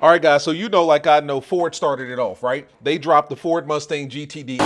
All right, guys, so you know, like I know, Ford started it off, right? They dropped the Ford Mustang GTD.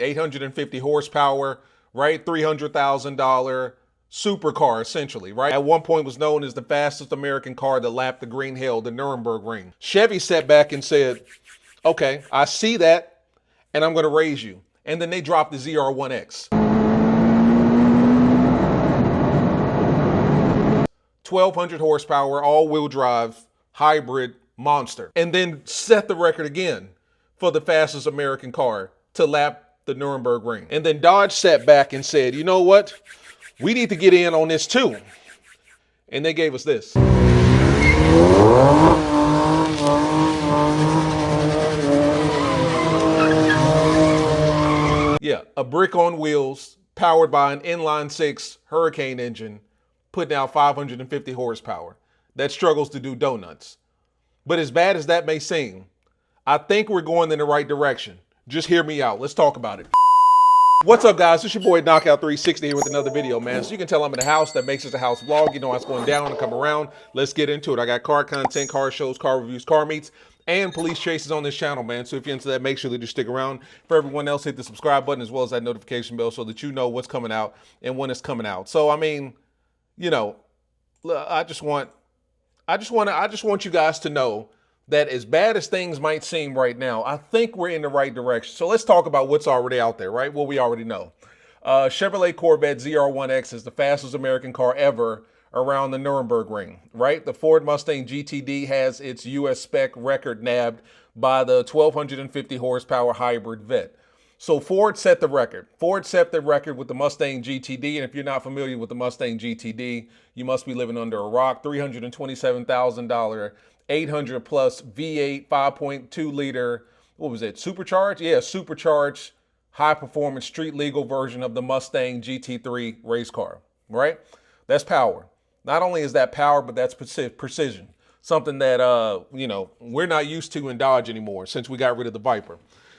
850 horsepower, right? $300,000 supercar, essentially, right? At one point was known as the fastest American car to lap the green hill, the Nurburgring. Chevy sat back and said, okay, I see that, and I'm going to raise you. And then they dropped the ZR1x. 1,200 horsepower, all-wheel drive, hybrid monster. And then set the record again for the fastest American car to lap the Nürburgring. And then Dodge sat back and said, you know what? We need to get in on this too. And they gave us this. Yeah, a brick on wheels, powered by an inline-6 Hurricane engine, putting out 550 horsepower that struggles to do donuts. But as bad as that may seem, I think we're going in the right direction. Just hear me out. Let's talk about it. What's up, guys? It's your boy Knockout 360 here with another video, man. So you can tell I'm in the house. That makes it a house vlog. You know what's going down and come around. Let's get into it. I got car content, car shows, car reviews, car meets, and police chases on this channel, man. So if you're into that, make sure that you stick around. For everyone else, hit the subscribe button as well as that notification bell so that you know what's coming out and when it's coming out. So I mean, you know, I just want you guys to know that as bad as things might seem right now, I think we're in the right direction. So let's talk about what's already out there, right? What we already know. Chevrolet Corvette ZR1x is the fastest American car ever around the Nürburgring, right? The Ford Mustang GTD has its US spec record nabbed by the 1,250 horsepower hybrid vet. So Ford set the record. Ford set the record with the Mustang GTD, and if you're not familiar with the Mustang GTD, you must be living under a rock. $327,000, 800 plus V8, 5.2 liter, what was it, supercharged? Yeah, supercharged, high performance, street legal version of the Mustang GT3 race car, right? That's power. Not only is that power, but that's precision. Something that, you know, we're not used to in Dodge anymore since we got rid of the Viper.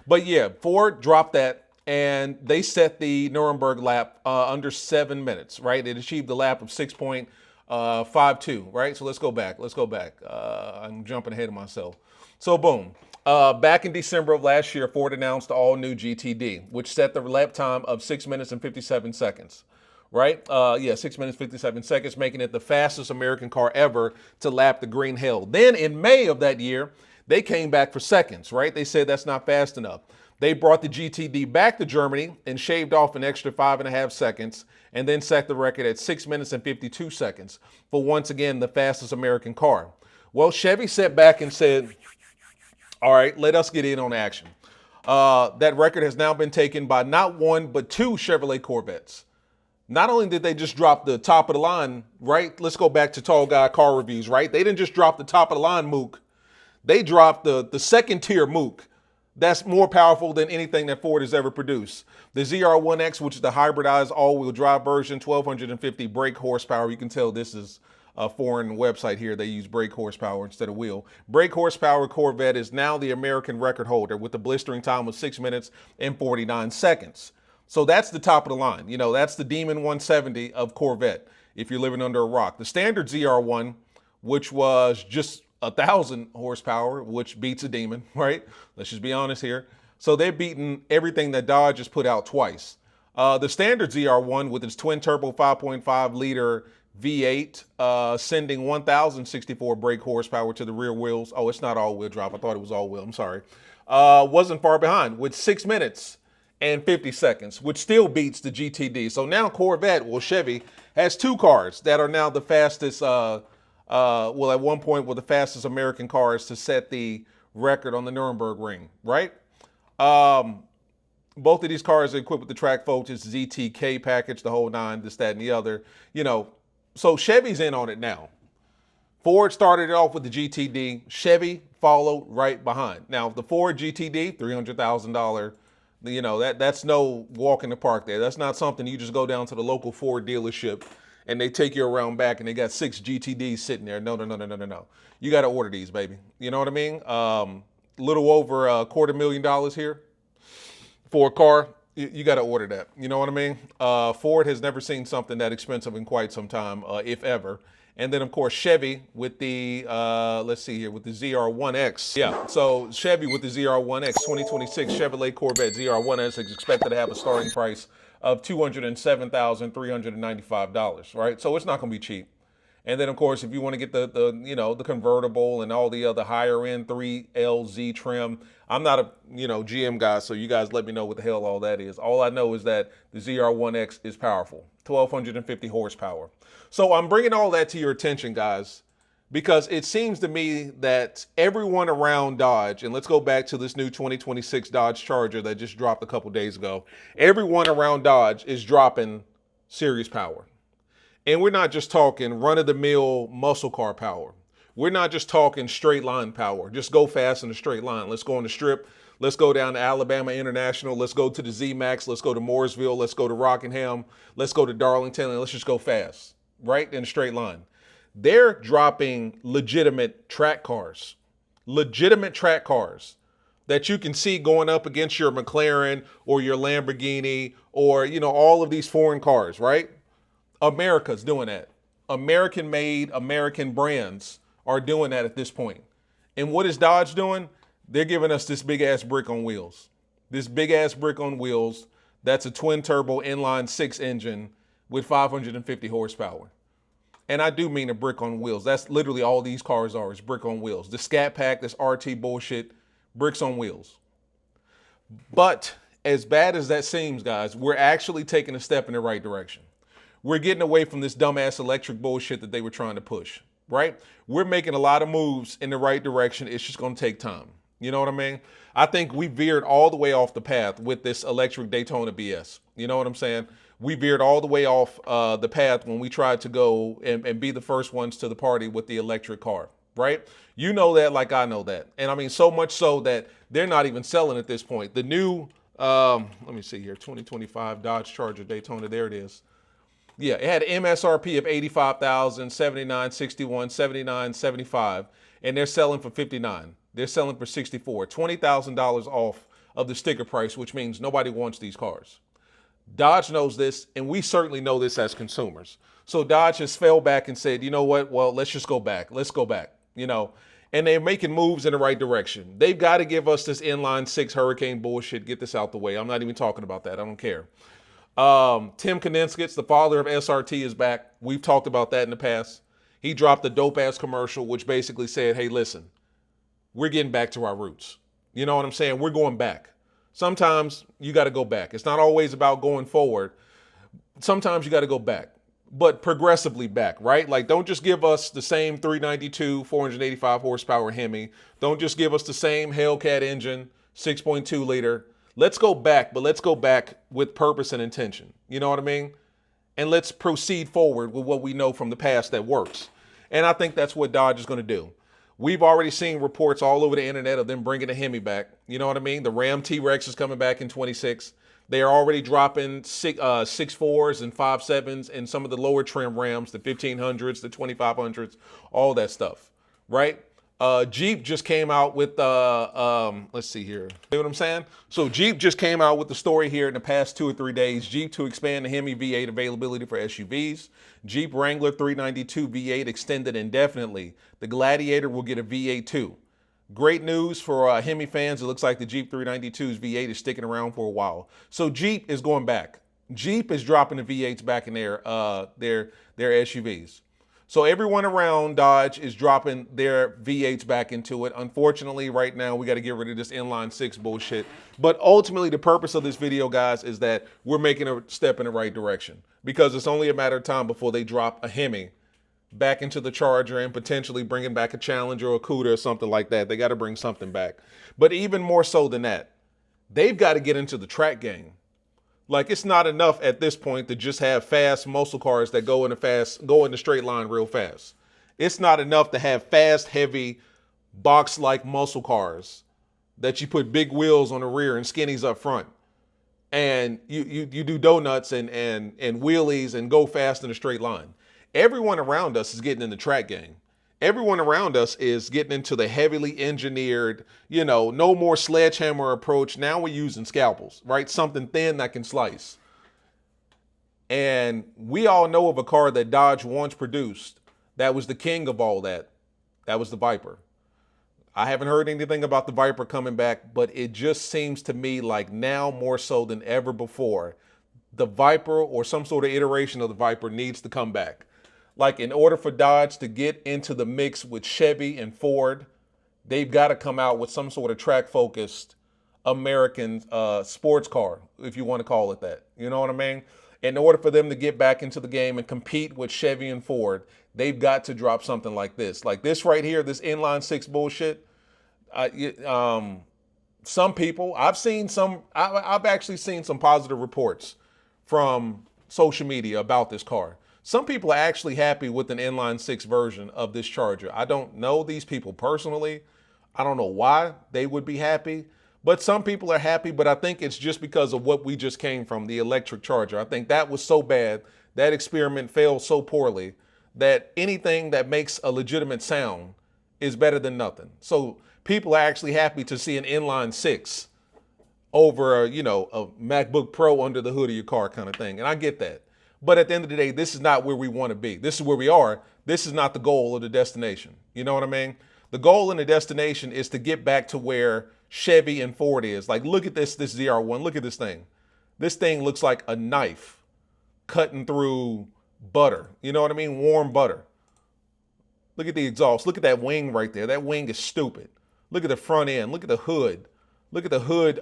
But yeah, Ford dropped that and they set the Nuremberg lap under 7 minutes, right? It achieved a lap of 6.52, right? So let's go back. I'm jumping ahead of myself. So boom. Back in December of last year, Ford announced the all-new GTD, which set the lap time of 6 minutes and 57 seconds, right? 6 minutes, 57 seconds, making it the fastest American car ever to lap the green hill. Then in May of that year, they came back for seconds, right? They said that's not fast enough. They brought the GTD back to Germany and shaved off an extra 5.5 seconds and then set the record at 6 minutes and 52 seconds for once again the fastest American car. Well, Chevy sat back and said, all right, let us get in on action. That record has now been taken by not one, but two Chevrolet Corvettes. Not only did they just drop the top of the line, right? Let's go back to Tall Guy car reviews, right? They didn't just drop the top of the line Mook. They dropped the second tier Mook. That's more powerful than anything that Ford has ever produced. The ZR1x, which is the hybridized all-wheel drive version, 1,250 brake horsepower. You can tell this is a foreign website here. They use brake horsepower instead of wheel. Brake horsepower Corvette is now the American record holder with a blistering time of 6 minutes and 49 seconds. So that's the top of the line. You know, that's the Demon 170 of Corvette if you're living under a rock. The standard ZR1, which was just 1,000 horsepower, which beats a Demon, right? Let's just be honest here. So they're beating everything that Dodge has put out twice. The standard ZR1 with its twin turbo 5.5 liter V8, sending 1,064 brake horsepower to the rear wheels. Oh, it's not all-wheel drive. I thought it was all-wheel. I'm sorry. Wasn't far behind with 6 minutes and 50 seconds, which still beats the GTD. So now Corvette, well, Chevy, has two cars that are now the fastest, well, at one point were the fastest American cars to set the record on the Nürburgring, right? Both of these cars are equipped with the track focus, ZTK package, the whole nine, this, that, and the other. You know, so Chevy's in on it now. Ford started it off with the GTD. Chevy followed right behind. Now, the Ford GTD, $300,000, you know, that's no walk in the park there. That's not something you just go down to the local Ford dealership and they take you around back and they got 6 GTDs sitting there. No. You got to order these, baby. You know what I mean? Little over $250,000 here for a car. You got to order that. You know what I mean? Ford has never seen something that expensive in quite some time, if ever. And then, of course, Chevy with the, let's see here, with the ZR1X. Yeah, so Chevy with the ZR1X 2026 Chevrolet Corvette ZR1x is expected to have a starting price of $207,395, right? So it's not going to be cheap. And then, of course, if you want to get the convertible and all the other higher end 3LZ trim, I'm not a GM guy, so you guys let me know what the hell all that is. All I know is that the ZR1X is powerful, 1,250 horsepower. So I'm bringing all that to your attention, guys, because it seems to me that everyone around Dodge, and let's go back to this new 2026 Dodge Charger that just dropped a couple days ago. Everyone around Dodge is dropping serious power. And we're not just talking run-of-the-mill muscle car power. We're not just talking straight line power. Just go fast in a straight line. Let's go on the strip. Let's go down to Alabama International. Let's go to the Z-Max. Let's go to Mooresville. Let's go to Rockingham. Let's go to Darlington. And let's just go fast, right, in a straight line. They're dropping legitimate track cars that you can see going up against your McLaren or your Lamborghini or, all of these foreign cars, right? America's doing that. American-made, American brands are doing that at this point. And what is Dodge doing? They're giving us this big-ass brick on wheels. This big-ass brick on wheels that's a twin-turbo inline-six engine with 550 horsepower. And I do mean a brick on wheels. That's literally all these cars are, is brick on wheels. The Scat Pack, this RT bullshit, bricks on wheels. But as bad as that seems, guys, we're actually taking a step in the right direction. We're getting away from this dumbass electric bullshit that they were trying to push, right? We're making a lot of moves in the right direction. It's just going to take time. You know what I mean? I think we veered all the way off the path with this electric Daytona BS. You know what I'm saying? We veered all the way off the path when we tried to go and be the first ones to the party with the electric car, right? You know that like I know that. And I mean, so much so that they're not even selling at this point. The new, let me see here, 2025 Dodge Charger Daytona, there it is. Yeah, it had an MSRP of $85,000, $79.61, $79.75, and they're selling for $59,000. They're selling for $64,000, $20,000 off of the sticker price, which means nobody wants these cars. Dodge knows this, and we certainly know this as consumers. So Dodge has fell back and said, you know what? Well, let's just go back. Let's go back, And they're making moves in the right direction. They've got to give us this inline-six Hurricane bullshit. Get this out the way. I'm not even talking about that. I don't care. Tim Kaniskis, the father of SRT, is back. We've talked about that in the past. He dropped a dope-ass commercial which basically said, hey, listen, we're getting back to our roots. You know what I'm saying? We're going back. Sometimes you got to go back. It's not always about going forward. Sometimes you got to go back, but progressively back, right? Like, don't just give us the same 392, 485 horsepower Hemi. Don't just give us the same Hellcat engine, 6.2 liter. Let's go back, but let's go back with purpose and intention. You know what I mean? And let's proceed forward with what we know from the past that works. And I think that's what Dodge is going to do. We've already seen reports all over the internet of them bringing the Hemi back. You know what I mean? The Ram T-Rex is coming back in 26. They are already dropping 6.4s and 5.7s and some of the lower trim Rams, the 1500s, the 2500s, all that stuff, right? Jeep just came out with, let's see here. You know what I'm saying? So Jeep just came out with the story here in the past 2 or 3 days. Jeep to expand the Hemi V8 availability for SUVs. Jeep Wrangler 392 V8 extended indefinitely. The Gladiator will get a V8 too. Great news for Hemi fans. It looks like the Jeep 392's V8 is sticking around for a while. So Jeep is going back. Jeep is dropping the V8s back in their SUVs. So everyone around Dodge is dropping their V8s back into it. Unfortunately, right now, we got to get rid of this inline-six bullshit. But ultimately, the purpose of this video, guys, is that we're making a step in the right direction. Because it's only a matter of time before they drop a Hemi back into the Charger and potentially bringing back a Challenger or a Cuda or something like that. They got to bring something back. But even more so than that, they've got to get into the track game. Like, it's not enough at this point to just have fast muscle cars that go in the straight line real fast. It's not enough to have fast, heavy, box-like muscle cars that you put big wheels on the rear and skinnies up front. And you do donuts and wheelies and go fast in a straight line. Everyone around us is getting in the track game. Everyone around us is getting into the heavily engineered, no more sledgehammer approach. Now we're using scalpels, right? Something thin that can slice. And we all know of a car that Dodge once produced that was the king of all that. That was the Viper. I haven't heard anything about the Viper coming back, but it just seems to me like now more so than ever before, the Viper or some sort of iteration of the Viper needs to come back. Like, in order for Dodge to get into the mix with Chevy and Ford, they've got to come out with some sort of track-focused American sports car, if you want to call it that. You know what I mean? In order for them to get back into the game and compete with Chevy and Ford, they've got to drop something like this. Like this right here, this inline six bullshit. Some people, I've actually seen some positive reports from social media about this car. Some people are actually happy with an inline six version of this Charger. I don't know these people personally. I don't know why they would be happy, but some people are happy, but I think it's just because of what we just came from, the electric Charger. I think that was so bad, that experiment failed so poorly, that anything that makes a legitimate sound is better than nothing. So people are actually happy to see an inline six over a MacBook Pro under the hood of your car kind of thing. And I get that. But at the end of the day, this is not where we want to be. This is where we are. This is not the goal or the destination. You know what I mean? The goal and the destination is to get back to where Chevy and Ford is. Like, look at this ZR1. Look at this thing. This thing looks like a knife cutting through butter. You know what I mean? Warm butter. Look at the exhaust. Look at that wing right there. That wing is stupid. Look at the front end. Look at the hood. Look at the hood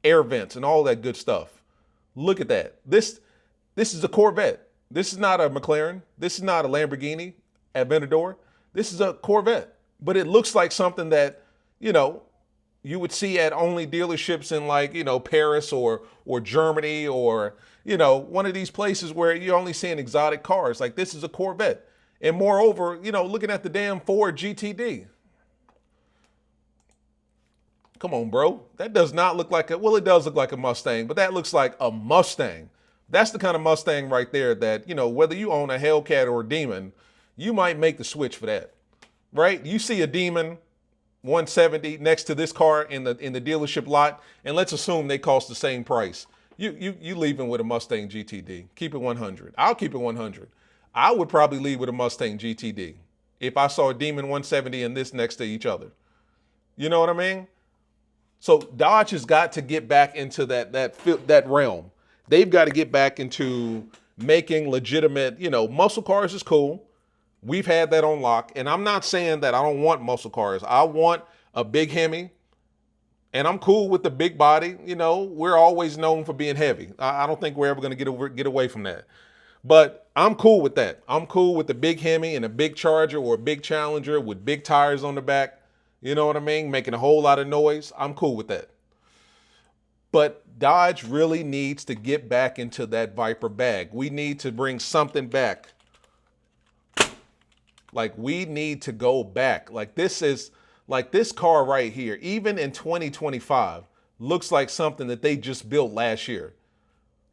air vents and all that good stuff. Look at that. This is a Corvette. This is not a McLaren. This is not a Lamborghini Aventador. This is a Corvette. But it looks like something that, you would see at only dealerships in like, Paris or Germany or, one of these places where you're only seeing exotic cars. Like, this is a Corvette. And moreover, looking at the damn Ford GTD. Come on, bro. That does not look like it does look like a Mustang, but that looks like a Mustang. That's the kind of Mustang right there that, whether you own a Hellcat or a Demon, you might make the switch for that, right? You see a Demon 170 next to this car in the dealership lot, and let's assume they cost the same price. You leaving with a Mustang GTD. Keep it 100. I'll keep it 100. I would probably leave with a Mustang GTD if I saw a Demon 170 and this next to each other. You know what I mean? So Dodge has got to get back into that realm. They've got to get back into making legitimate, muscle cars is cool. We've had that on lock. And I'm not saying that I don't want muscle cars. I want a big Hemi. And I'm cool with the big body. We're always known for being heavy. I don't think we're ever going to get away from that. But I'm cool with that. I'm cool with the big Hemi and a big Charger or a big Challenger with big tires on the back. You know what I mean? Making a whole lot of noise. I'm cool with that. But Dodge really needs to get back into that Viper bag. We need to bring something back. Like, we need to go back. Like, this car right here, even in 2025, looks like something that they just built last year.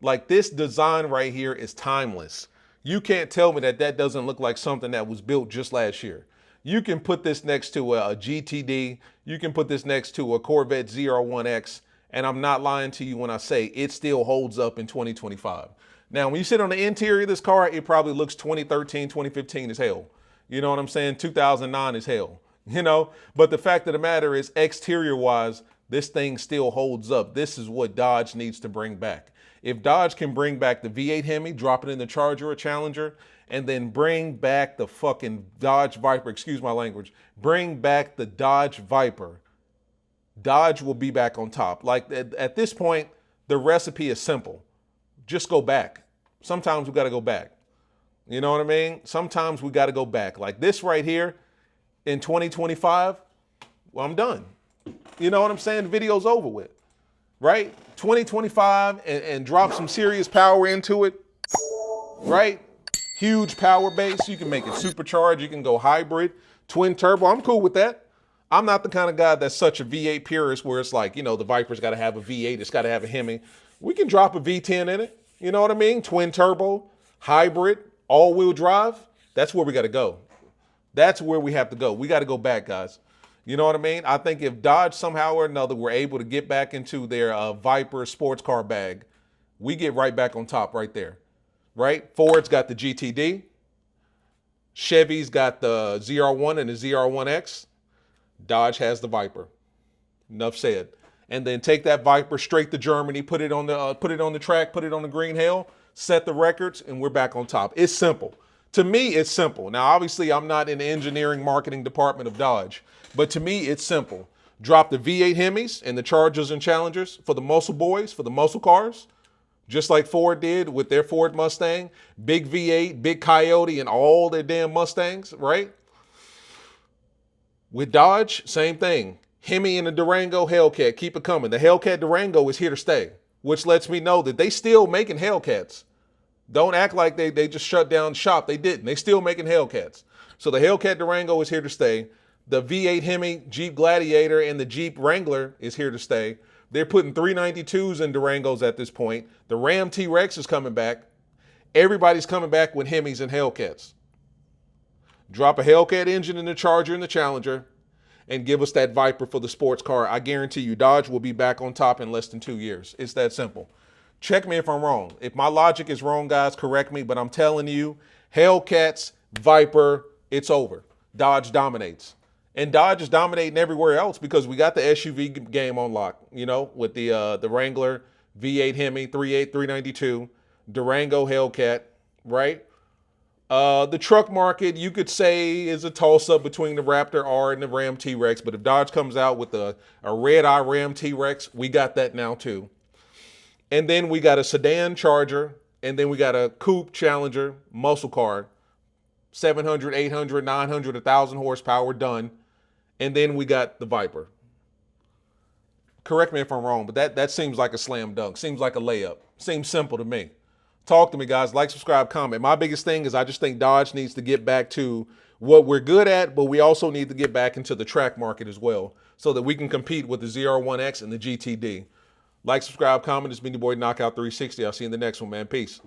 Like, this design right here is timeless. You can't tell me that doesn't look like something that was built just last year. You can put this next to a GTD. You can put this next to a Corvette ZR1x. And I'm not lying to you when I say it still holds up in 2025. Now, when you sit on the interior of this car, it probably looks 2013, 2015 as hell. You know what I'm saying? 2009 as hell. But the fact of the matter is, exterior-wise, this thing still holds up. This is what Dodge needs to bring back. If Dodge can bring back the V8 Hemi, drop it in the Charger or Challenger, and then bring back the fucking Dodge Viper, excuse my language, bring back the Dodge Viper, Dodge will be back on top. Like, at this point, the recipe is simple. Just go back. Sometimes we got to go back. You know what I mean? Sometimes we got to go back. Like this right here in 2025, well, I'm done. You know what I'm saying? The video's over with, right? 2025 and drop some serious power into it, right? Huge power base. You can make it supercharged. You can go hybrid, twin turbo. I'm cool with that. I'm not the kind of guy that's such a V8 purist where it's like, the Viper's got to have a V8. It's got to have a Hemi. We can drop a V10 in it. You know what I mean? Twin turbo, hybrid, all-wheel drive. That's where we got to go. That's where we have to go. We got to go back, guys. You know what I mean? I think if Dodge somehow or another were able to get back into their Viper sports car bag, we get right back on top right there, right? Ford's got the GTD. Chevy's got the ZR1 and the ZR1x. Dodge has the Viper. Enough said. And then take that Viper straight to Germany, put it on the track, put it on the green hell, set the records, and we're back on top. It's simple. To me, it's simple. Now, obviously, I'm not in the engineering marketing department of Dodge, but to me, it's simple. Drop the V8 Hemis and the Chargers and Challengers for the muscle boys, for the muscle cars, just like Ford did with their Ford Mustang, big V8, big Coyote, and all their damn Mustangs, right? With Dodge, same thing. Hemi and the Durango Hellcat, keep it coming. The Hellcat Durango is here to stay, which lets me know that they still making Hellcats. Don't act like they just shut down shop. They didn't. They still making Hellcats. So the Hellcat Durango is here to stay. The V8 Hemi, Jeep Gladiator, and the Jeep Wrangler is here to stay. They're putting 392s in Durangos at this point. The Ram T-Rex is coming back. Everybody's coming back with Hemis and Hellcats. Drop a Hellcat engine in the Charger and the Challenger and give us that Viper for the sports car. I guarantee you Dodge will be back on top in less than 2 years. It's that simple. Check me if I'm wrong. If my logic is wrong, guys, correct me. But I'm telling you, Hellcats, Viper, it's over. Dodge dominates. And Dodge is dominating everywhere else because we got the SUV game on lock, you know, with the Wrangler, V8 Hemi, 392, Durango Hellcat, right? The truck market, you could say, is a toss-up between the Raptor R and the Ram T-Rex. But if Dodge comes out with a red-eye Ram T-Rex, we got that now too. And then we got a sedan Charger, and then we got a coupe Challenger muscle car, 700, 800, 900, 1,000 horsepower, done. And then we got the Viper. Correct me if I'm wrong, but that seems like a slam dunk. Seems like a layup. Seems simple to me. Talk to me, guys. Like, subscribe, comment. My biggest thing is I just think Dodge needs to get back to what we're good at, but we also need to get back into the track market as well so that we can compete with the ZR1X and the GTD. Like, subscribe, comment. It's been your boy Knockout 360. I'll see you in the next one, man. Peace.